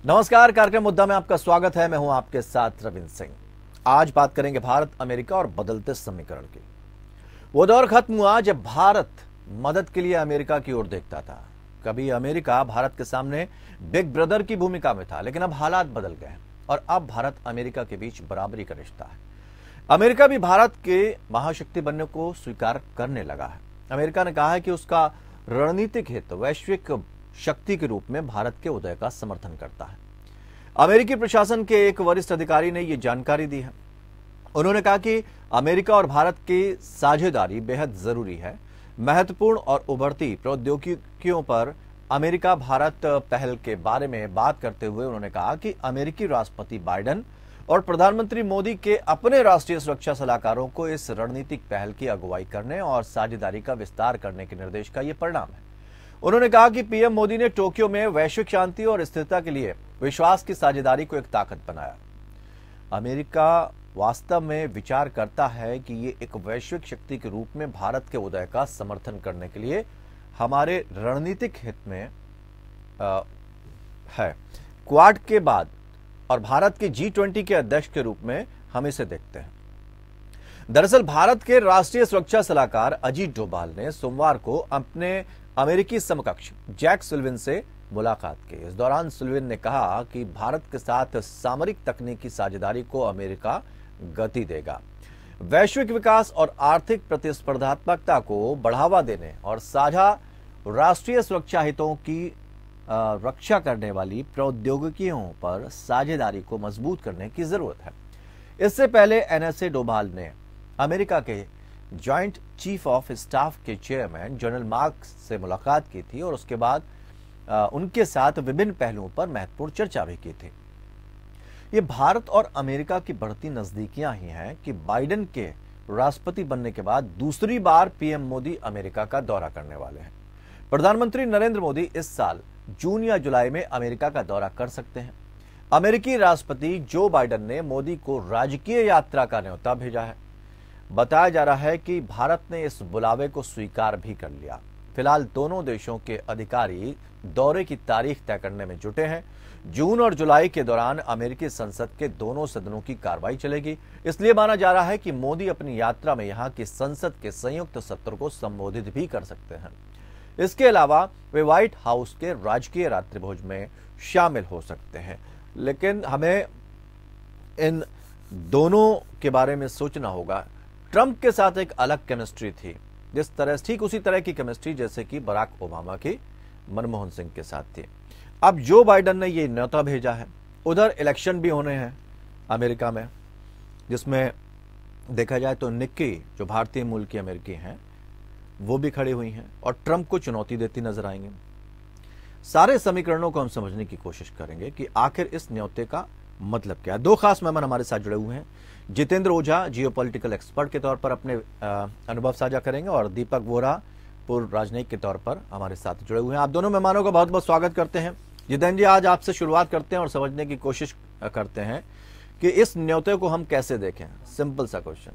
नमस्कार, कार्यक्रम मुद्दा में आपका स्वागत है। मैं हूं आपके साथ रविंद्र सिंह। आज बात करेंगे भारत अमेरिका और बदलते समीकरण की। वो दौर खत्म हुआ जब भारत मदद के लिए अमेरिका की ओर देखता था। कभी अमेरिका भारत के सामने बिग ब्रदर की भूमिका में था, लेकिन अब हालात बदल गए और अब भारत अमेरिका के बीच बराबरी का रिश्ता है। अमेरिका भी भारत के महाशक्ति बनने को स्वीकार करने लगा है। अमेरिका ने कहा है कि उसका रणनीतिक हित वैश्विक शक्ति के रूप में भारत के उदय का समर्थन करता है। अमेरिकी प्रशासन के एक वरिष्ठ अधिकारी ने यह जानकारी दी है। उन्होंने कहा कि अमेरिका और भारत की साझेदारी बेहद जरूरी है। महत्वपूर्ण और उभरती प्रौद्योगिकियों पर अमेरिका भारत पहल के बारे में बात करते हुए उन्होंने कहा कि अमेरिकी राष्ट्रपति बाइडेन और प्रधानमंत्री मोदी के अपने राष्ट्रीय सुरक्षा सलाहकारों को इस रणनीतिक पहल की अगुवाई करने और साझेदारी का विस्तार करने के निर्देश का यह परिणाम है। उन्होंने कहा कि पीएम मोदी ने टोक्यो में वैश्विक शांति और स्थिरता के लिए विश्वास की साझेदारी को एक ताकत बनाया। अमेरिका वास्तव में विचार करता है कि ये एक वैश्विक शक्ति के रूप में भारत के उदय का समर्थन करने के लिए हमारे रणनीतिक हित में है। क्वाड के बाद और भारत के G20 के अध्यक्ष के रूप में हम इसे देखते हैं। दरअसल भारत के राष्ट्रीय सुरक्षा सलाहकार अजीत डोभाल ने सोमवार को अपने अमेरिकी समकक्ष जैक सुल्लिवन से मुलाकात की। इस दौरान सुल्लिवन ने कहा कि भारत के साथ सामरिक तकनीकी साझेदारी को अमेरिका गति देगा। वैश्विक विकास और आर्थिक प्रतिस्पर्धात्मकता को बढ़ावा देने और साझा राष्ट्रीय सुरक्षा हितों की रक्षा करने वाली प्रौद्योगिकियों पर साझेदारी को मजबूत करने की जरूरत है। इससे पहले एनएसए डोभाल ने अमेरिका के जॉइंट चीफ ऑफ स्टाफ के चेयरमैन जनरल मार्क्स से मुलाकात की थी और उसके बाद उनके साथ विभिन्न पहलुओं पर महत्वपूर्ण चर्चा भी की थी। ये भारत और अमेरिका की बढ़ती नजदीकियां ही हैं कि बाइडेन के राष्ट्रपति बनने के बाद दूसरी बार पीएम मोदी अमेरिका का दौरा करने वाले हैं। प्रधानमंत्री नरेंद्र मोदी इस साल जून या जुलाई में अमेरिका का दौरा कर सकते हैं। अमेरिकी राष्ट्रपति जो बाइडेन ने मोदी को राजकीय यात्रा का न्योता भेजा है। बताया जा रहा है कि भारत ने इस बुलावे को स्वीकार भी कर लिया। फिलहाल दोनों देशों के अधिकारी दौरे की तारीख तय करने में जुटे हैं। जून और जुलाई के दौरान अमेरिकी संसद के दोनों सदनों की कार्रवाई चलेगी। इसलिए माना जा रहा है कि मोदी अपनी यात्रा में यहां की संसद के संयुक्त सत्र को संबोधित भी कर सकते हैं। इसके अलावा वे व्हाइट हाउस के राजकीय रात्रिभोज में शामिल हो सकते हैं। लेकिन हमें इन दोनों के बारे में सोचना होगा। ट्रंप के साथ एक अलग केमिस्ट्री थी, जिस तरह ठीक उसी तरह की केमिस्ट्री जैसे कि बराक ओबामा की मनमोहन सिंह के साथ थी। अब जो बाइडेन ने ये न्योता भेजा है, उधर इलेक्शन भी होने हैं अमेरिका में, जिसमें देखा जाए तो निक्की जो भारतीय मूल की अमेरिकी हैं वो भी खड़ी हुई हैं और ट्रंप को चुनौती देती नजर आएंगे। सारे समीकरणों को हम समझने की कोशिश करेंगे कि आखिर इस न्योते का मतलब क्या है। दो खास मेहमान हमारे साथ जुड़े हुए हैं। जितेंद्र ओझा जियोपॉलिटिकल एक्सपर्ट के तौर पर अपने अनुभव साझा करेंगे और दीपक वोरा पूर्व राजनयिक के तौर पर हमारे साथ जुड़े हुए हैं। आप दोनों मेहमानों का बहुत बहुत स्वागत करते हैं। जितेंद्र जी, आज आपसे शुरुआत करते हैं और समझने की कोशिश करते हैं कि इस न्योते को हम कैसे देखें। सिंपल सा क्वेश्चन।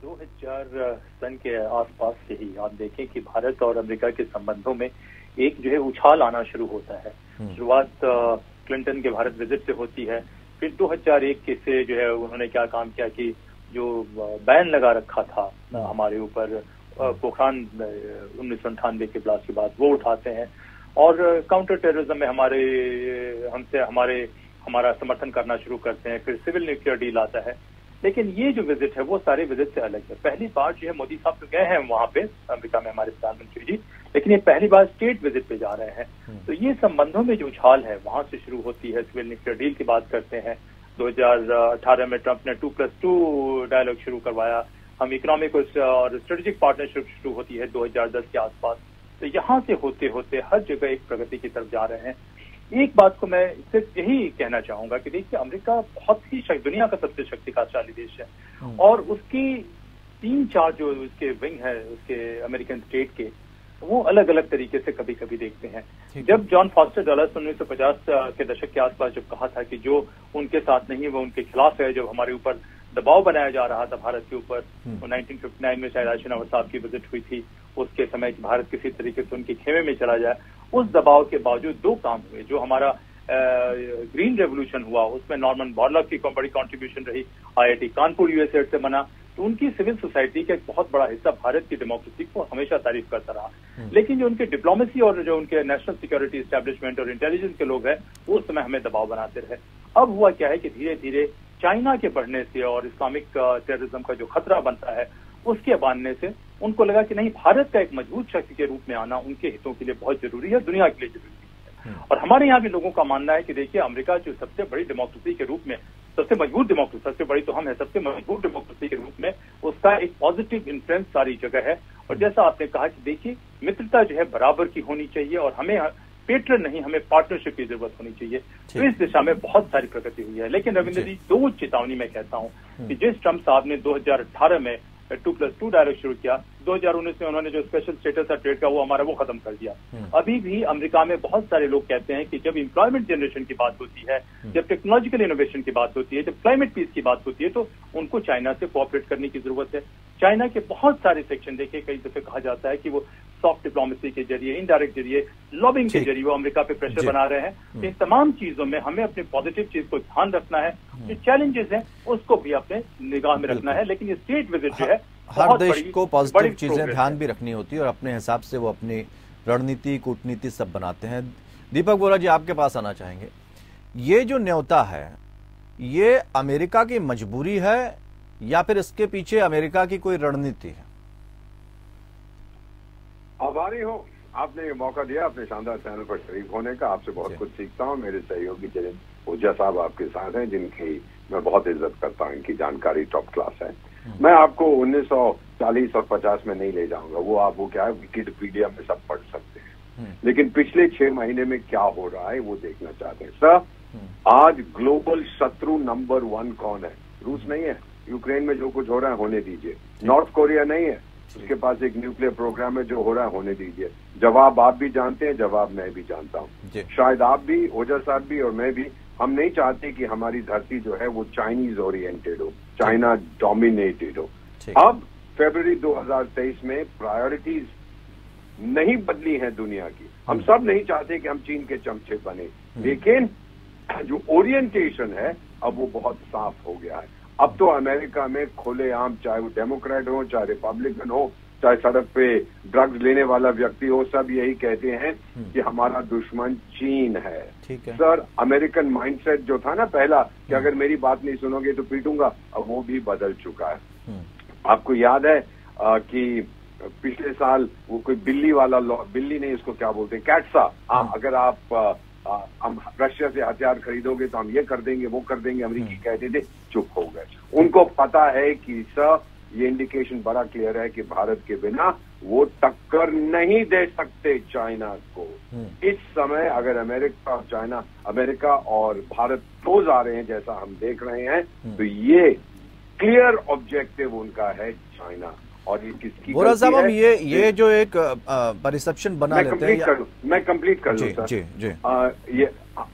2000 सन के आसपास से ही आप देखें कि भारत और अमेरिका के संबंधों में एक जो है उछाल आना शुरू होता है। शुरुआत क्लिंटन के भारत विजिट से होती है। फिर 2001 के से जो है उन्होंने क्या काम किया कि जो बैन लगा रखा था हमारे ऊपर पोखरान 1998 के ब्लास्ट के बाद, वो उठाते हैं और काउंटर टेररिज्म में हमारा समर्थन करना शुरू करते हैं। फिर सिविल न्यूक्लियर डील आता है। लेकिन ये जो विजिट है वो सारे विजिट से अलग है। पहली बार जो है मोदी साहब तो गए हैं वहां पे अमेरिका में हमारे प्रधानमंत्री जी, लेकिन ये पहली बार स्टेट विजिट पे जा रहे हैं। तो ये संबंधों में जो उछाल है वहां से शुरू होती है। सिविल न्यूक्लियर डील की बात करते हैं। 2018 में ट्रंप ने 2+2 डायलॉग शुरू करवाया। हम इकोनॉमिक और स्ट्रेटेजिक पार्टनरशिप शुरू होती है 2010 के आसपास। तो यहाँ से होते होते हर जगह एक प्रगति की तरफ जा रहे हैं। एक बात को मैं सिर्फ यही कहना चाहूंगा कि देखिए, अमेरिका बहुत ही दुनिया का सबसे शक्तिशाली देश है और उसकी 3-4 जो उसके विंग है उसके अमेरिकन स्टेट के, वो अलग अलग तरीके से कभी कभी देखते हैं। जब जॉन फॉस्टर डलस 1950 के दशक के आसपास जब कहा था कि जो उनके साथ नहीं वो उनके खिलाफ है, जब हमारे ऊपर दबाव बनाया जा रहा था भारत के ऊपर, 1959 में शायद आइजनहोवर साहब की विजिट हुई थी, उसके समय भारत किसी तरीके से उनके खेमे में चला जाए उस दबाव के बावजूद दो काम हुए। जो हमारा ग्रीन रेवोल्यूशन हुआ उसमें नॉर्मन बोरलॉग की बड़ी कंट्रीब्यूशन रही, IIT कानपुर यूएसए से बना, तो उनकी सिविल सोसाइटी का एक बहुत बड़ा हिस्सा भारत की डेमोक्रेसी को हमेशा तारीफ करता रहा। लेकिन जो उनके डिप्लोमेसी और जो उनके नेशनल सिक्योरिटी एस्टेब्लिशमेंट और इंटेलिजेंस के लोग हैं वो उस समय हमें दबाव बनाते रहे। अब हुआ क्या है कि धीरे धीरे चाइना के बढ़ने से और इस्लामिक टेररिज्म का जो खतरा बनता है उसके बांधने से उनको लगा कि नहीं, भारत का एक मजबूत शक्ति के रूप में आना उनके हितों के लिए बहुत जरूरी है, दुनिया के लिए जरूरी है। और हमारे यहाँ भी लोगों का मानना है कि देखिए, अमेरिका जो सबसे बड़ी डेमोक्रेसी के रूप में, सबसे मजबूत डेमोक्रेसी, सबसे बड़ी तो हम है, सबसे मजबूत डेमोक्रेसी के रूप में उसका एक पॉजिटिव इन्फ्लुएंस सारी जगह है। और जैसा आपने कहा कि देखिए, मित्रता जो है बराबर की होनी चाहिए और हमें पेट्रन नहीं, हमें पार्टनरशिप की जरूरत होनी चाहिए। तो इस दिशा में बहुत सारी प्रगति हुई है। लेकिन रविंद्र जी, दो चेतावनी मैं कहता हूं कि जिस ट्रंप साहब ने 2018 में 2+2 डायलॉग शुरू किया, 2019 में उन्होंने जो स्पेशल स्टेटस है ट्रेड का वो खत्म कर दिया। अभी भी अमेरिका में बहुत सारे लोग कहते हैं कि जब एम्प्लॉयमेंट जनरेशन की बात होती है, जब टेक्नोलॉजिकल इनोवेशन की बात होती है, जब क्लाइमेट पीस की बात होती है, तो उनको चाइना से कोऑपरेट करने की जरूरत है। चाइना के बहुत सारे सेक्शन देखिए, कई दफे कहा जाता है कि वो सॉफ्ट डिप्लोमेसी के जरिए, इनडायरेक्ट जरिए, लॉबिंग के जरिए वो अमेरिका पे प्रेशर बना रहे हैं। इन तमाम चीजों में हमें अपने पॉजिटिव चीज को ध्यान रखना है, जो चैलेंजेस हैं उसको भी अपने निगाह में रखना है। लेकिन ये स्टेट विजिट जो है, हर देश को पॉजिटिव चीजें ध्यान भी रखनी होती है और अपने हिसाब से वो अपनी रणनीति, कूटनीति सब बनाते हैं। दीपक बोरा जी, आपके पास आना चाहेंगे। ये जो न्योता है, ये अमेरिका की मजबूरी है या फिर इसके पीछे अमेरिका की कोई रणनीति है? आभारी हूँ, आपने ये मौका दिया अपने शानदार चैनल पर शरीक होने का। आपसे बहुत कुछ सीखता हूँ। मेरे सहयोगी ऊर्जा साहब आपके साथ हैं, जिनकी मैं बहुत इज्जत करता हूँ। इनकी जानकारी टॉप क्लास है। मैं आपको 1940 और 50 में नहीं ले जाऊंगा, वो क्या है, विकिपीडिया में सब पढ़ सकते हैं। लेकिन पिछले 6 महीने में क्या हो रहा है वो देखना चाहते हैं। सर, आज ग्लोबल शत्रु नंबर 1 कौन है? रूस नहीं है। यूक्रेन में जो कुछ हो रहा है होने दीजिए। नॉर्थ कोरिया नहीं है, उसके पास एक न्यूक्लियर प्रोग्राम है, जो हो रहा है होने दीजिए। जवाब आप भी जानते हैं, जवाब मैं भी जानता हूँ, शायद आप भी, ओझा साहब भी और मैं भी। हम नहीं चाहते कि हमारी धरती जो है वो चाइनीज ओरिएंटेड हो, चाइना डोमिनेटेड हो। अब फरवरी 2023 में प्रायोरिटीज नहीं बदली है दुनिया की। हम सब नहीं चाहते कि हम चीन के चमचे बने, लेकिन जो ओरिएंटेशन है अब वो बहुत साफ हो गया है। अब तो अमेरिका में खुलेआम, चाहे वो डेमोक्रेट हो, चाहे रिपब्लिकन हो, चाहे सड़क पे ड्रग्स लेने वाला व्यक्ति हो, सब यही कहते हैं कि हमारा दुश्मन चीन है। सर, अमेरिकन माइंडसेट जो था ना पहला, कि अगर मेरी बात नहीं सुनोगे तो पीटूंगा, अब वो भी बदल चुका है। आपको याद है कि पिछले साल वो कोई बिल्ली वाला बिल्ली नहीं, उसको क्या बोलते हैं, कैट्सा। अगर आप हम रशिया से हथियार खरीदोगे तो हम ये कर देंगे, वो कर देंगे, अमेरिकी कहते थे, चुप हो गए। उनको पता है कि सर, ये इंडिकेशन बड़ा क्लियर है कि भारत के बिना वो टक्कर नहीं दे सकते चाइना को। इस समय अगर अमेरिका और भारत क्लोज आ रहे हैं, जैसा हम देख रहे हैं, तो ये क्लियर ऑब्जेक्टिव उनका है चाइना। और ये किसकी बोरा साहब, हम ये जो एक परसेप्शन बना लेते हैं, मैं कंप्लीट कर लूं सर। जी।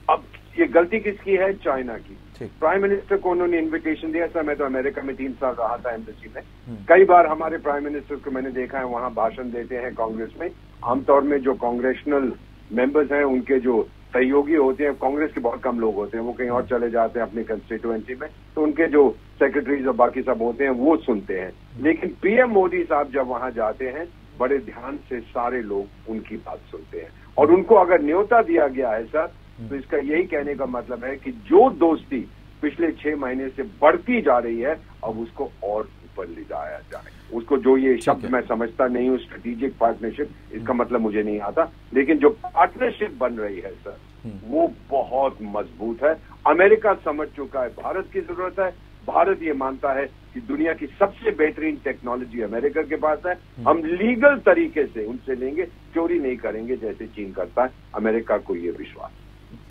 अब ये गलती किसकी है? चाइना की। प्राइम मिनिस्टर को उन्होंने इनविटेशन दिया। सर, मैं तो अमेरिका में 3 साल रहा था एम्बेसी में। कई बार हमारे प्राइम मिनिस्टर को मैंने देखा है वहां भाषण देते हैं कांग्रेस में। आमतौर में जो कांग्रेशनल मेंबर्स हैं, उनके जो सहयोगी होते हैं, कांग्रेस के बहुत कम लोग होते हैं, वो कहीं और चले जाते हैं अपनी कंस्टिट्यूएंसी में, तो उनके जो सेक्रेटरीज और बाकी सब होते हैं वो सुनते हैं। लेकिन पीएम मोदी साहब जब वहां जाते हैं, बड़े ध्यान से सारे लोग उनकी बात सुनते हैं। और उनको अगर न्योता दिया गया है सर, तो इसका यही कहने का मतलब है कि जो दोस्ती पिछले 6 महीने से बढ़ती जा रही है, अब उसको और ऊपर ले जाया जाए। उसको, जो ये शब्द मैं समझता नहीं हूँ, स्ट्रेटेजिक पार्टनरशिप, इसका मतलब मुझे नहीं आता, लेकिन जो पार्टनरशिप बन रही है सर, वो बहुत मजबूत है। अमेरिका समझ चुका है भारत की जरूरत है। भारत ये मानता है कि दुनिया की सबसे बेहतरीन टेक्नोलॉजी अमेरिका के पास है। हम लीगल तरीके से उनसे लेंगे, चोरी नहीं करेंगे जैसे चीन करता है। अमेरिका को ये विश्वास।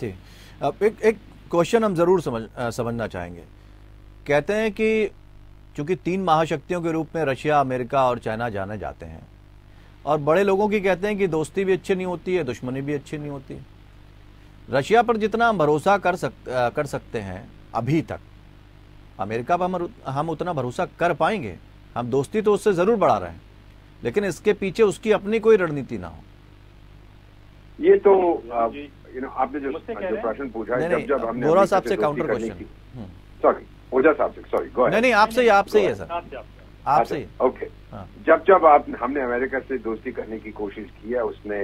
ठीक, अब एक क्वेश्चन हम जरूर समझना चाहेंगे। कहते हैं कि चूंकि 3 महाशक्तियों के रूप में रशिया, अमेरिका और चाइना जाने जाते हैं, और बड़े लोगों की कहते हैं कि दोस्ती भी अच्छी नहीं होती है, दुश्मनी भी अच्छी नहीं होती। रशिया पर जितना हम भरोसा कर सकते हैं अभी तक, अमेरिका पर हम उतना भरोसा कर पाएंगे? हम दोस्ती तो उससे जरूर बढ़ा रहे हैं, लेकिन इसके पीछे उसकी अपनी कोई रणनीति ना हो। ये तो आपने जो प्रश्न पूछा है, जब हमने वोरा साहब से काउंटर क्वेश्चन, सॉरी ओझा साहब से, सॉरी गो अहेड। नहीं आपसे ही है सर, आपसे। ओके, जब हमने अमेरिका से दोस्ती करने की कोशिश की है, उसने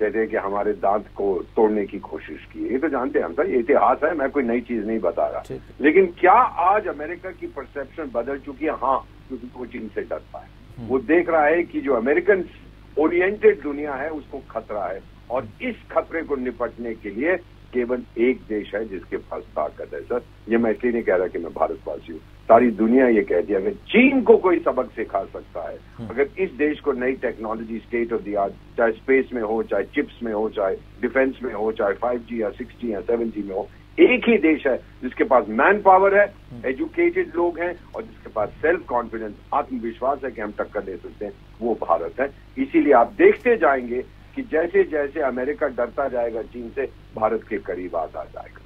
कहते हैं कि हमारे दांत को तोड़ने की कोशिश की है। ये तो जानते हैं हम सर, ये इतिहास है, मैं कोई नई चीज नहीं बता रहा। लेकिन क्या आज अमेरिका की परसेप्शन बदल चुकी है? हाँ, क्योंकि वो चीन से डरता है। वो देख रहा है कि जो अमेरिकन ओरिएंटेड दुनिया है उसको खतरा है, और इस खतरे को निपटने के लिए केवल एक देश है जिसके पास ताकत है। सर, ये मैं इसलिए नहीं कह रहा कि मैं भारतवासी हूँ, सारी दुनिया ये कहती है। अगर चीन को कोई सबक सिखा सकता है, अगर इस देश को नई technology, state of the art, चाहे स्पेस में हो, चाहे चिप्स में हो, चाहे डिफेंस में हो, चाहे 5G या 6G या 7G में हो, एक ही देश है जिसके पास मैन पावर है, एजुकेटेड लोग हैं, और जिसके पास सेल्फ कॉन्फिडेंस, आत्मविश्वास है कि हम टक्कर दे सकते हैं, वो भारत है। इसीलिए आप देखते जाएंगे कि जैसे जैसे अमेरिका डरता जाएगा चीन से, भारत के करीब आता जाएगा।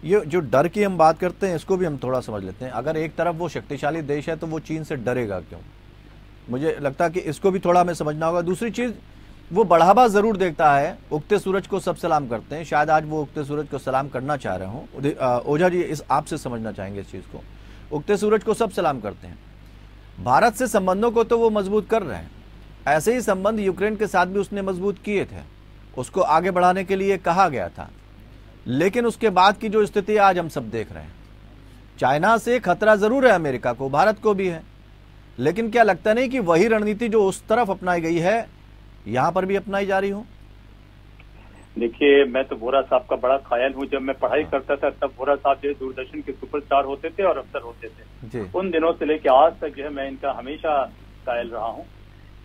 ये जो डर की हम बात करते हैं, इसको भी हम थोड़ा समझ लेते हैं। अगर एक तरफ वो शक्तिशाली देश है तो वो चीन से डरेगा क्यों? मुझे लगता है कि इसको भी थोड़ा हमें समझना होगा। दूसरी चीज, वो बढ़ावा जरूर देखता है, उगते सूरज को सब सलाम करते हैं। शायद आज वो उगते सूरज को सलाम करना चाह रहे हों। ओझा जी, इस आपसे समझना चाहेंगे इस चीज को। उगते सूरज को सब सलाम करते हैं, भारत से संबंधों को तो वो मजबूत कर रहे हैं। ऐसे ही संबंध यूक्रेन के साथ भी उसने मजबूत किए थे, उसको आगे बढ़ाने के लिए कहा गया था। लेकिन उसके बाद की जो स्थिति आज हम सब देख रहे हैं, चाइना से खतरा जरूर है अमेरिका को, भारत को भी है, लेकिन क्या लगता नहीं कि वही रणनीति जो उस तरफ अपनाई गई है यहां पर भी अपनाई जा रही हो? देखिए, मैं तो वोरा साहब का बड़ा कायल हूं। जब मैं पढ़ाई करता था तब वोरा साहब जो दूरदर्शन के सुपरस्टार होते थे और अफसर होते थे। उन दिनों से लेकर आज तक जो है मैं इनका हमेशा कायल रहा हूं।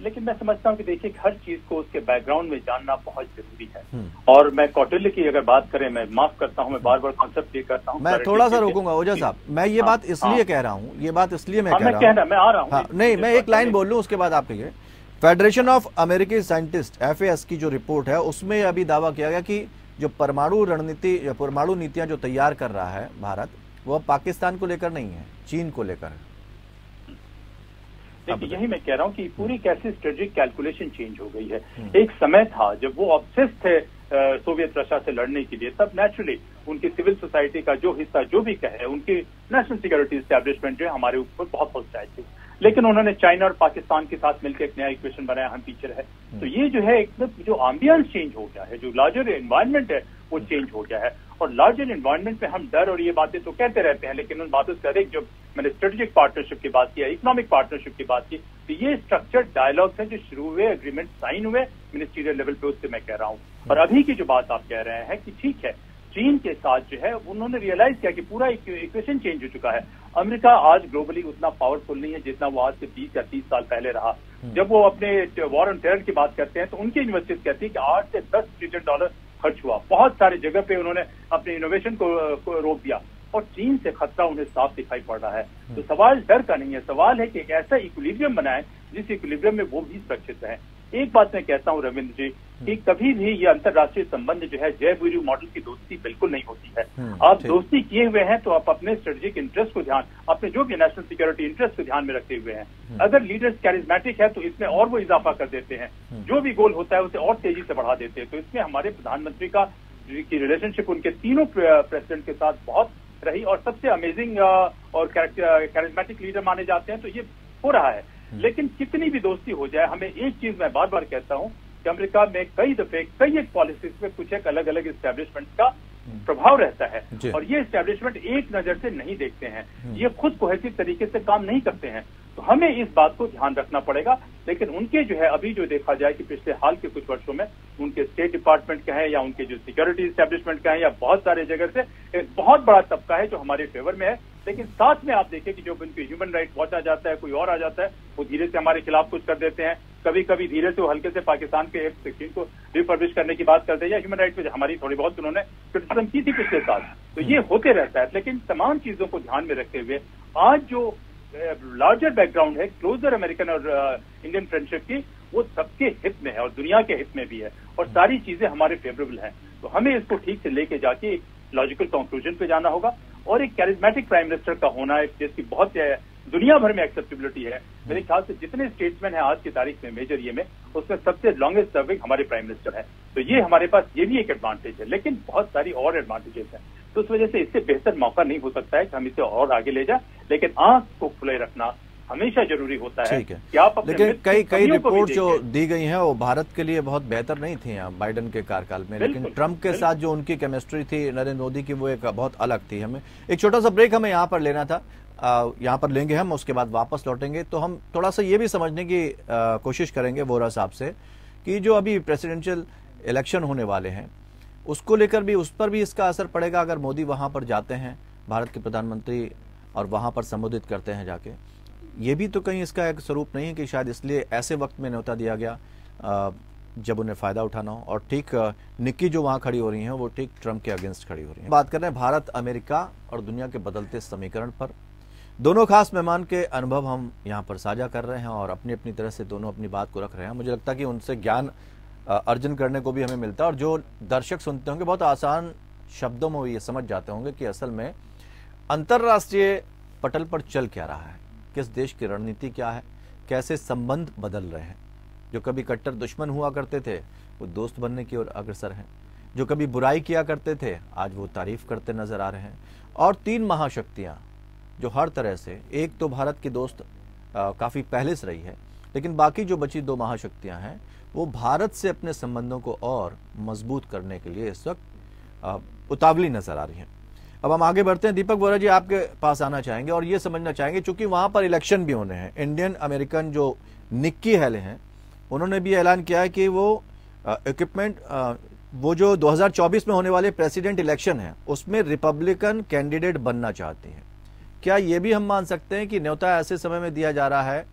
लेकिन मैं समझता हूं कि देखिए, हर चीज को उसके बैकग्राउंड में जानना बहुत जरूरी है। और मैं कौटिल्य की अगर बात करें, मैं माफ करता हूं, मैं बार बार कॉन्सेप्ट ये करता हूं। मैं थोड़ा सा रोकूंगा ओझा साहब, मैं ये बात इसलिए कह रहा हूं, ये बात इसलिए मैं कह रहा हूं, मैं आ रहा हूं। नहीं, मैं एक लाइन बोल लूं, उसके बाद आप कहिए। फेडरेशन ऑफ अमेरिकी साइंटिस्ट FAS की जो रिपोर्ट है, उसमें अभी दावा किया गया कि जो परमाणु रणनीति या परमाणु नीतियां जो तैयार कर रहा है भारत, वो पाकिस्तान को लेकर नहीं है, चीन को लेकर है। देखिए, यही मैं कह रहा हूं कि पूरी कैसी स्ट्रेटेजिक कैलकुलेशन चेंज हो गई है। एक समय था जब वो ऑब्सेस्ड थे सोवियत रशिया से लड़ने के लिए, तब नेचुरली उनकी सिविल सोसाइटी का जो हिस्सा जो भी कहे, उनकी नेशनल सिक्योरिटी एस्टेब्लिशमेंट जो हमारे ऊपर बहुत होस्टाइल थी। लेकिन उन्होंने चाइना और पाकिस्तान के साथ मिलकर एक नया इक्वेशन बनाया, हम पीछे रहे। तो ये जो है एकदम जो एम्बियंस चेंज हो गया है, जो लार्जर एनवायरनमेंट है वो चेंज हो गया है। और लार्जर एनवायरनमेंट में हम डर और ये बातें तो कहते रहते हैं, लेकिन उन बातों से अधिक, जब मैंने स्ट्रेटेजिक पार्टनरशिप की बात की, इकोनॉमिक पार्टनरशिप की बात की, तो ये स्ट्रक्चर्ड डायलॉग्स हैं जो शुरू हुए, एग्रीमेंट साइन हुए मिनिस्ट्रियल लेवल पे, उससे मैं कह रहा हूँ। और अभी की जो बात आप कह रहे हैं कि ठीक है, चीन के साथ जो है उन्होंने रियलाइज किया कि पूरा इक्वेशन चेंज हो चुका है। अमेरिका आज ग्लोबली उतना पावरफुल नहीं है जितना वो आज से 20 या 30 साल पहले रहा। जब वो अपने वॉर ऑन टेरर की बात करते हैं तो उनकी यूनिवर्सिटीज कहती है कि 8 से 10 ट्रिलियन डॉलर खर्च हुआ। बहुत सारी जगह पे उन्होंने अपने इनोवेशन को रोक दिया, और चीन से खतरा उन्हें साफ दिखाई पड़ रहा है। तो सवाल डर का नहीं है, सवाल है कि एक ऐसा इक्विलिब्रियम बनाए जिस इक्विलिब्रियम में वो भी सुरक्षित रहे। एक बात मैं कहता हूं रविंद्र जी, कि कभी भी ये अंतर्राष्ट्रीय संबंध जो है जय वीरू मॉडल की दोस्ती बिल्कुल नहीं होती है। आप दोस्ती किए हुए हैं तो आप अपने स्ट्रेटेजिक इंटरेस्ट को अपने जो भी नेशनल सिक्योरिटी इंटरेस्ट को ध्यान में रखते हुए हैं। अगर लीडर्स कैरिज्मेटिक है तो इसमें और वो इजाफा कर देते हैं, जो भी गोल होता है उसे और तेजी से बढ़ा देते हैं। तो इसमें हमारे प्रधानमंत्री की रिलेशनशिप उनके तीनों प्रेसिडेंट के साथ बहुत रही, और सबसे अमेजिंग और कैरिज्मेटिक लीडर माने जाते हैं। तो ये हो रहा है। लेकिन कितनी भी दोस्ती हो जाए, हमें एक चीज मैं बार बार कहता हूं कि अमेरिका में कई दफे कई एक पॉलिसीज में कुछ एक अलग अलग एस्टेब्लिशमेंट का प्रभाव रहता है, और ये एस्टेब्लिशमेंट एक नजर से नहीं देखते हैं, ये खुद कोहेसिव तरीके से काम नहीं करते हैं। तो हमें इस बात को ध्यान रखना पड़ेगा। लेकिन उनके जो है अभी जो देखा जाए कि पिछले हाल के कुछ वर्षों में उनके स्टेट डिपार्टमेंट का है या उनके जो सिक्योरिटी एस्टेब्लिशमेंट का है या बहुत सारे जगह से एक बहुत बड़ा तबका है जो हमारे फेवर में है। लेकिन साथ में आप देखें कि जो उनके ह्यूमन राइट वॉच आ जाता है, कोई और आ जाता है, वो धीरे से हमारे खिलाफ कुछ कर देते हैं। कभी कभी धीरे से वो हल्के से पाकिस्तान के एक सेक्शन को रिफर्बिश करने की बात करते हैं, या ह्यूमन राइट पे हमारी थोड़ी बहुत उन्होंने क्रिटिसिज्म की थी पिछले साल। तो ये होते रहता है। लेकिन तमाम चीजों को ध्यान में रखते हुए आज जो लार्जर बैकग्राउंड है क्लोजर अमेरिकन और इंडियन फ्रेंडशिप की, वो सबके हित में है और दुनिया के हित में भी है, और सारी चीजें हमारे फेवरेबल हैं। तो हमें इसको ठीक से लेके जाके लॉजिकल कंक्लूजन पे जाना होगा। और एक कैरिज्मेटिक प्राइम मिनिस्टर का होना, जिसकी बहुत दुनिया भर में एक्सेप्टेबिलिटी है। मेरे ख्याल से जितने स्टेट्समैन हैं आज की तारीख में मेजर ये में, उसमें सबसे लॉन्गेस्ट सर्विंग हमारे प्राइम मिनिस्टर है। तो ये हमारे पास ये भी एक एडवांटेज है, लेकिन बहुत सारी और एडवांटेजेस हैं। तो उस वजह से इससे बेहतर मौका नहीं हो सकता है कि हम इसे और आगे ले जाए, लेकिन आंख को खुले रखना हमेशा जरूरी होता है कि आप अपने लेकिन कई रिपोर्ट जो दी गई हैं वो भारत के लिए बहुत बेहतर नहीं थी बाइडेन के कार्यकाल में, लेकिन ट्रंप के साथ जो उनकी केमिस्ट्री थी नरेंद्र मोदी की, वो एक बहुत अलग थी। हमें एक छोटा सा ब्रेक हमें यहाँ पर लेना था, यहाँ पर लेंगे हम, उसके बाद वापस लौटेंगे। तो हम थोड़ा सा ये भी समझने की कोशिश करेंगे वोरा साहब से कि जो अभी प्रेसिडेंशियल इलेक्शन होने वाले हैं उसको लेकर भी, उस पर भी इसका असर पड़ेगा अगर मोदी वहां पर जाते हैं, भारत के प्रधानमंत्री, और वहां पर संबोधित करते हैं जाके। ये भी तो कहीं इसका एक स्वरूप नहीं है कि शायद इसलिए ऐसे वक्त में न्योता दिया गया जब उन्हें फायदा उठाना हो, और ठीक निक्की जो वहां खड़ी हो रही हैं वो ठीक ट्रंप के अगेंस्ट खड़ी हो रही हैं। बात कर रहे हैं भारत, अमेरिका और दुनिया के बदलते समीकरण पर। दोनों खास मेहमान के अनुभव हम यहाँ पर साझा कर रहे हैं और अपनी अपनी तरह से दोनों अपनी बात को रख रहे हैं। मुझे लगता है कि उनसे ज्ञान अर्जन करने को भी हमें मिलता है, और जो दर्शक सुनते होंगे बहुत आसान शब्दों में ये समझ जाते होंगे कि असल में अंतर्राष्ट्रीय पटल पर चल क्या रहा है, किस देश की रणनीति क्या है, कैसे संबंध बदल रहे हैं। जो कभी कट्टर दुश्मन हुआ करते थे वो दोस्त बनने की ओर अग्रसर हैं, जो कभी बुराई किया करते थे आज वो तारीफ करते नजर आ रहे हैं। और तीन महाशक्तियां जो हर तरह से, एक तो भारत की दोस्त काफी पहले से रही है, लेकिन बाकी जो बची दो महाशक्तियां हैं वो भारत से अपने संबंधों को और मजबूत करने के लिए इस वक्त उतावली नजर आ रही हैं। अब हम आगे बढ़ते हैं। दीपक वोरा जी आपके पास आना चाहेंगे और ये समझना चाहेंगे, चूंकि वहां पर इलेक्शन भी होने हैं। इंडियन अमेरिकन जो निक्की हेले हैं उन्होंने भी ऐलान किया है कि वो इक्विपमेंट, वो जो 2024 में होने वाले प्रेसिडेंट इलेक्शन है उसमें रिपब्लिकन कैंडिडेट बनना चाहती हैं। क्या ये भी हम मान सकते हैं कि न्योता ऐसे समय में दिया जा रहा है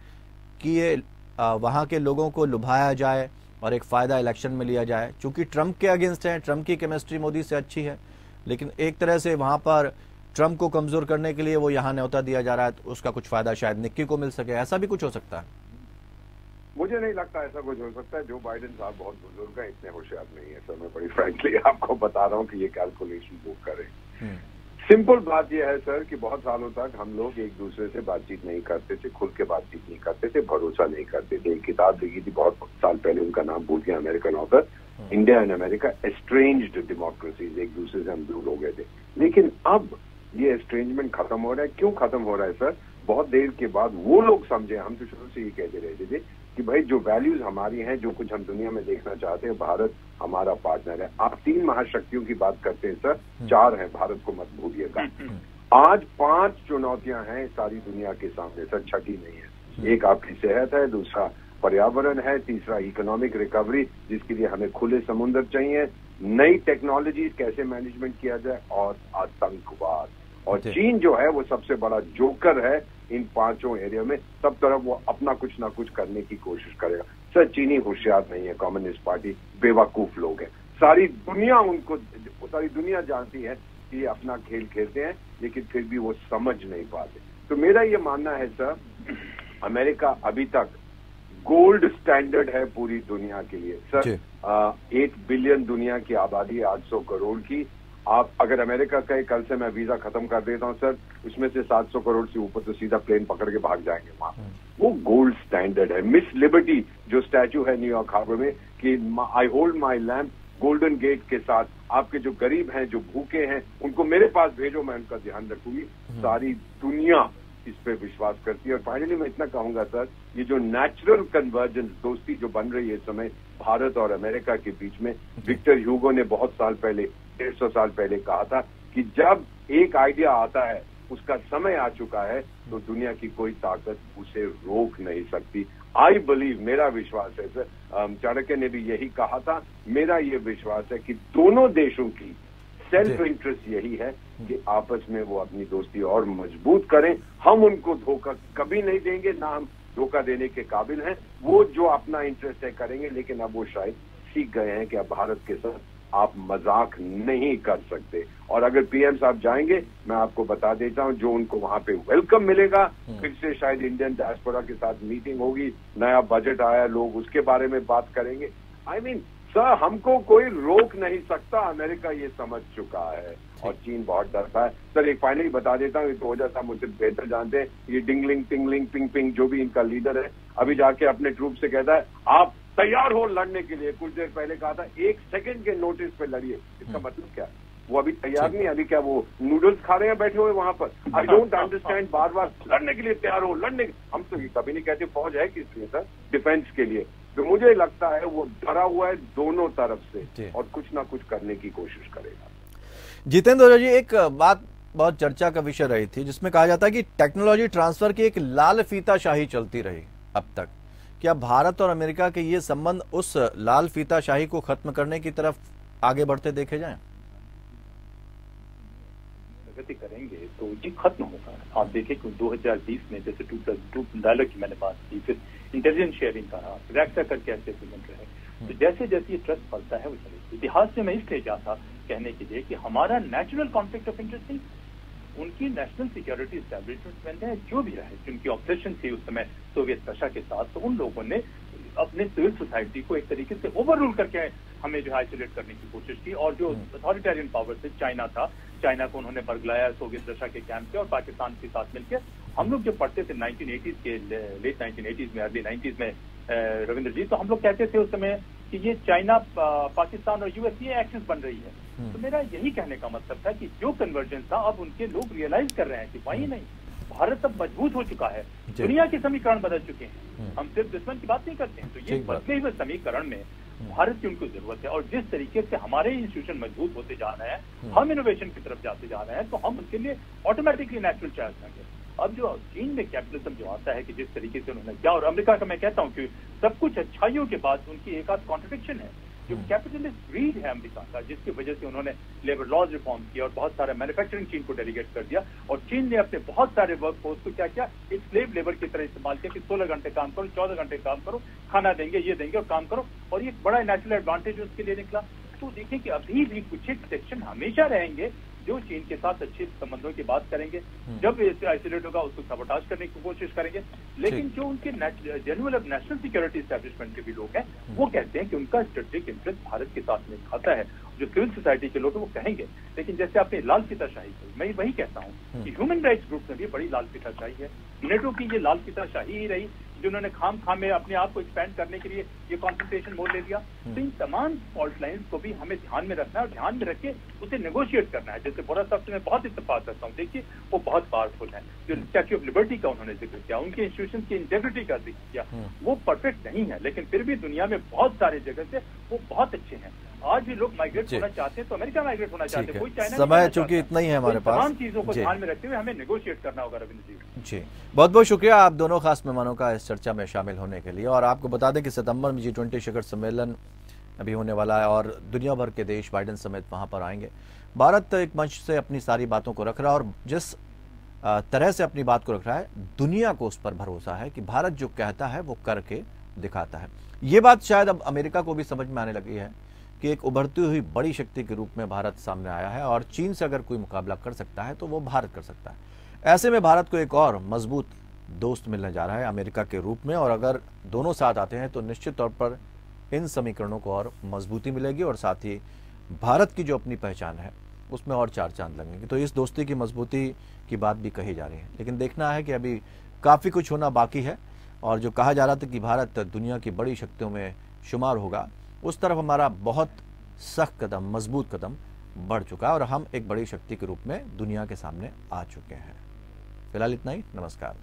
कि ये वहां के लोगों को लुभाया जाए और एक फायदा इलेक्शन में लिया जाए? चूंकि ट्रंप के अगेंस्ट है, ट्रंप की केमिस्ट्री मोदी से अच्छी है, लेकिन एक तरह से वहां पर ट्रंप को कमजोर करने के लिए वो यहाँ न्योता दिया जा रहा है, तो उसका कुछ फायदा शायद निक्की को मिल सके। ऐसा भी कुछ हो सकता है? मुझे नहीं लगता ऐसा कुछ हो सकता है। जो बाइडेन साहब बहुत बुजुर्ग हैं, इतने होशियार नहीं है सर। मैं बड़ी फ्रैंकली आपको बता रहा हूँ कि ये कैलकुलेशन वो करें। सिंपल बात यह है सर कि बहुत सालों तक हम लोग एक दूसरे से बातचीत नहीं करते थे, खुल के बातचीत नहीं करते थे, भरोसा नहीं करते थे। एक किताब लिखी थी बहुत साल पहले, उनका नाम भूल गया, American author, India and America estranged democracies. एक दूसरे से हम दूर हो गए थे, लेकिन अब ये एस्ट्रेंजमेंट खत्म हो रहा है। क्यों खत्म हो रहा है सर? बहुत देर के बाद वो लोग समझे, हम तो शुरू से ये कहते रहते थे कि भाई जो वैल्यूज हमारी हैं, जो कुछ हम दुनिया में देखना चाहते हैं, भारत हमारा पार्टनर है। आप तीन महाशक्तियों की बात करते हैं सर, चार हैं, भारत को मत भूलिएगा। आज 5 चुनौतियां हैं सारी दुनिया के सामने सर, छठी नहीं है। एक आपकी सेहत है, दूसरा पर्यावरण है, तीसरा इकोनॉमिक रिकवरी जिसके लिए हमें खुले समुद्र चाहिए, नई टेक्नोलॉजी कैसे मैनेजमेंट किया जाए, और आतंकवाद। और चीन जो है वो सबसे बड़ा जोकर है इन 5 एरिया में। सब तरफ वो अपना कुछ ना कुछ करने की कोशिश करेगा। सर चीनी होशियार नहीं है, कम्युनिस्ट पार्टी बेवकूफ लोग हैं। सारी दुनिया जानती है कि ये अपना खेल खेलते हैं, लेकिन फिर भी वो समझ नहीं पाते। तो मेरा ये मानना है सर, अमेरिका अभी तक गोल्ड स्टैंडर्ड है पूरी दुनिया के लिए सर। 8 बिलियन दुनिया की आबादी, 800 करोड़ की। आप अगर अमेरिका कहे कल से मैं वीजा खत्म कर देता हूं सर, उसमें से 700 करोड़ से ऊपर तो सीधा प्लेन पकड़ के भाग जाएंगे वहां। वो गोल्ड स्टैंडर्ड है। मिस लिबर्टी जो स्टैचू है न्यूयॉर्क हार्बर में कि I hold my lamp golden gate के साथ, आपके जो गरीब हैं, जो भूखे हैं, उनको मेरे पास भेजो, मैं उनका ध्यान रखूंगी। सारी दुनिया इस पे विश्वास करती है। और फाइनली मैं इतना कहूंगा सर, ये जो नेचुरल कन्वर्जेंस, दोस्ती जो बन रही है इस समय भारत और अमेरिका के बीच में, विक्टर ह्यूगो ने बहुत साल पहले, 150 साल पहले कहा था कि जब एक आइडिया आता है उसका समय आ चुका है तो दुनिया की कोई ताकत उसे रोक नहीं सकती। आई बिलीव, मेरा विश्वास है सर, चाणक्य ने भी यही कहा था, मेरा ये विश्वास है कि दोनों देशों की सेल्फ इंटरेस्ट यही है कि आपस में वो अपनी दोस्ती और मजबूत करें। हम उनको धोखा कभी नहीं देंगे, ना हम धोखा देने के काबिल हैं। वो जो अपना इंटरेस्ट है करेंगे, लेकिन अब वो शायद सीख गए हैं कि अब भारत के साथ आप मजाक नहीं कर सकते। और अगर पीएम साहब जाएंगे, मैं आपको बता देता हूं, जो उनको वहां पे वेलकम मिलेगा, फिर से शायद इंडियन डायस्पोरा के साथ मीटिंग होगी, नया बजट आया, लोग उसके बारे में बात करेंगे। आई मीन सर, हमको कोई रोक नहीं सकता, अमेरिका ये समझ चुका है। और चीन बहुत डरता है। सर एक फाइनली बता देता हूँ, तो ओझा साहब मुझसे बेहतर जानते हैं, ये डिंगलिंग टिंगलिंग पिंग पिंग जो भी इनका लीडर है, अभी जाके अपने ट्रूप से कहता है आप तैयार हो लड़ने के लिए। कुछ देर पहले कहा था 1 सेकंड के नोटिस पे लड़िए। इसका मतलब क्या? वो अभी तैयार नहीं, अभी क्या वो नूडल्स खा रहे हैं बैठे हुए वहां पर? I don't understand. बार बार लड़ने के लिए तैयार हो, लड़ने। हम तो ये कभी नहीं कहते फौज है किस लिए सर, डिफेंस के लिए। तो मुझे लगता है वो डरा हुआ है दोनों तरफ से और कुछ ना कुछ करने की कोशिश करेगा। जितेंद्र ओझा जी, एक बात बहुत चर्चा का विषय रही थी जिसमें कहा जाता है कि टेक्नोलॉजी ट्रांसफर की एक लाल फीताशाही चलती रही अब तक। क्या भारत और अमेरिका के ये संबंध उस लाल फीताशाही को खत्म करने की तरफ आगे बढ़ते देखे जाएं? प्रगति करेंगे तो ये खत्म होगा। आप देखें कि 2020 में जैसे 2+2 डायलॉग की मैंने बात की, फिर इंटेलिजेंस शेयरिंग कहा, रैक्सा करके ऐसे बन रहे। तो जैसे जैसे ये ट्रस्ट बढ़ता है वो चलेगा। इतिहास से मैं इसलिए जाता कहने के लिए कि हमारा नेचुरल कॉन्फ्लिक्ट ऑफ इंटरेस्ट नहीं, उनकी नेशनल सिक्योरिटी एस्टैब्लिशमेंट है जो भी रहे, जिनकी ऑब्सेशन थी उस समय सोवियत रशिया के साथ, तो उन लोगों ने अपने सिविल सोसाइटी को एक तरीके से ओवररूल करके हमें जो आइसोलेट करने की कोशिश की। और जो अथॉरिटेरियन पावर से चाइना था, चाइना को उन्होंने बरगलाया सोवियत रशिया के कैंप से, और पाकिस्तान के साथ मिलकर हम लोग जब पढ़ते थे 1980s के लेट 1980s में, अर्ली 90s में रविंद्र जी, तो हम लोग कहते थे उस समय कि ये चाइना, पाकिस्तान और यूएस ये एक्सिस बन रही है। तो मेरा यही कहने का मतलब था कि जो कन्वर्जेंस था अब उनके लोग रियलाइज कर रहे हैं कि भाई नहीं, भारत अब मजबूत हो चुका है, दुनिया के समीकरण बदल चुके हैं, हम सिर्फ दुश्मन की बात नहीं करते हैं। तो ये बदले हुए समीकरण में भारत की उनको जरूरत है। और जिस तरीके से हमारे इंस्टीट्यूशन मजबूत होते जा रहे हैं, हम इनोवेशन की तरफ जाते जा रहे हैं, तो हम उसके लिए ऑटोमेटिकली नेचुरल चॉइस होंगे। अब जो चीन में कैपिटलिज्म जो आता है कि जिस तरीके से उन्होंने किया, और अमेरिका का मैं कहता हूं कि सब कुछ अच्छाइयों के बाद उनकी एक आध कॉन्ट्रडिक्शन है। जो कैपिटलिस्ट ग्रीड है अमेरिका का, जिसकी वजह से उन्होंने लेबर लॉज रिफॉर्म किया और बहुत सारा मैन्युफैक्चरिंग चीन को डेलीगेट कर दिया, और चीन ने अपने बहुत सारे वर्क फोर्स को क्या किया, एक स्लेव लेबर की तरह इस्तेमाल किया कि 16 घंटे काम करो, 14 घंटे काम करो, खाना देंगे, ये देंगे और काम करो, और ये बड़ा नेचुरल एडवांटेज उसके लिए निकला। तो देखिए कि अभी भी कुछ एक सेक्शन हमेशा रहेंगे जो चीन के साथ अच्छे संबंधों की बात करेंगे, जब आइसोलेट होगा उसको सबोटाज करने की कोशिश करेंगे। लेकिन जो उनके जेन्युइन नेशनल सिक्योरिटी एस्टैब्लिशमेंट के भी लोग हैं, वो कहते हैं कि उनका स्ट्रेटेजिक इंटरेस्ट भारत के साथ में खाता है। जो सिविल सोसाइटी के लोग हैं वो कहेंगे। लेकिन जैसे आपने लाल फीताशाही की, मैं वही कहता हूँ कि ह्यूमन राइट्स ग्रुप में भी बड़ी लाल फीताशाही है। नेटो की ये लाल फीताशाही ही रही जिन्होंने खाम खाम में अपने आप को एक्सपैंड करने के लिए ये कॉन्सेंट्रेशन मोड ले लिया। तो इन तमाम फॉल्ट लाइन्स को भी हमें ध्यान में रखना है और ध्यान में रख के उसे नेगोशिएट करना है। जैसे बोरा साहब से मैं बहुत इत्तेफाक करता हूँ, देखिए वो बहुत पावरफुल है। जो स्टैच्यू ऑफ लिबर्टी का उन्होंने जिक्र किया, उनके इंस्टीट्यूशन की इंटेग्रिटी का जिक्र किया, वो परफेक्ट नहीं है, लेकिन फिर भी दुनिया में बहुत सारे जगह से वो बहुत अच्छे हैं। आज भी लोग माइग्रेट होना चाहते हैं तो अमेरिका माइग्रेट होना चाहते हैं, कोई चाइना। समय चूंकि इतना ही है हमारे पास, तमाम चीजों को ध्यान में रखते हुए हमें नेगोशिएट करना होगा। रविंद्र जी, बहुत बहुत शुक्रिया आप दोनों खास मेहमानों का इस चर्चा में शामिल होने के लिए। और आपको बता दें कि सितंबर में G20 शिखर सम्मेलन अभी होने वाला है और दुनिया भर के देश बाइडेन समेत वहां पर आएंगे। भारत एक मंच से अपनी सारी बातों को रख रहा है और जिस तरह से अपनी बात को रख रहा है, दुनिया को उस पर भरोसा है कि भारत जो कहता है वो करके दिखाता है। ये बात शायद अब अमेरिका को भी समझ में आने लगी है कि एक उभरती हुई बड़ी शक्ति के रूप में भारत सामने आया है और चीन से अगर कोई मुकाबला कर सकता है तो वो भारत कर सकता है। ऐसे में भारत को एक और मजबूत दोस्त मिलने जा रहा है अमेरिका के रूप में, और अगर दोनों साथ आते हैं तो निश्चित तौर पर इन समीकरणों को और मजबूती मिलेगी और साथ ही भारत की जो अपनी पहचान है उसमें और चार चांद लगेंगे। तो इस दोस्ती की मजबूती की बात भी कही जा रही है, लेकिन देखना है कि अभी काफ़ी कुछ होना बाकी है। और जो कहा जा रहा था कि भारत दुनिया की बड़ी शक्तियों में शुमार होगा, उस तरफ हमारा बहुत सख्त कदम, मजबूत कदम बढ़ चुका है और हम एक बड़ी शक्ति के रूप में दुनिया के सामने आ चुके हैं। फिलहाल इतना ही, नमस्कार।